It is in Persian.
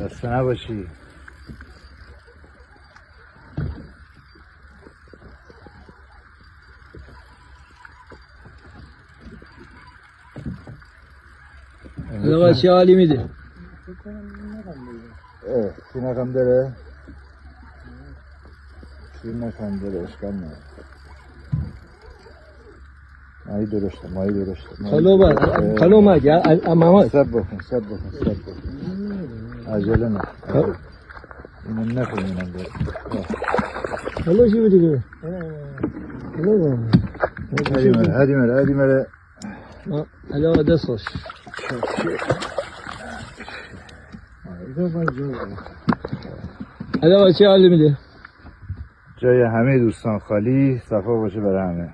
خسته نباشی. آقا چه حالی میده؟ سینه داره؟ سینه داره، اشکال نداره. مایی درشته. کلو اومد یا امامات؟ سب بکن. عجله نه. اینو نکنینم داره. کلو چی بودی که؟ کلو هدی مره. علاقه دست خوش. علاقه چه حالی میده؟ جای همه دوستان خالی، صفا باشه برای همه.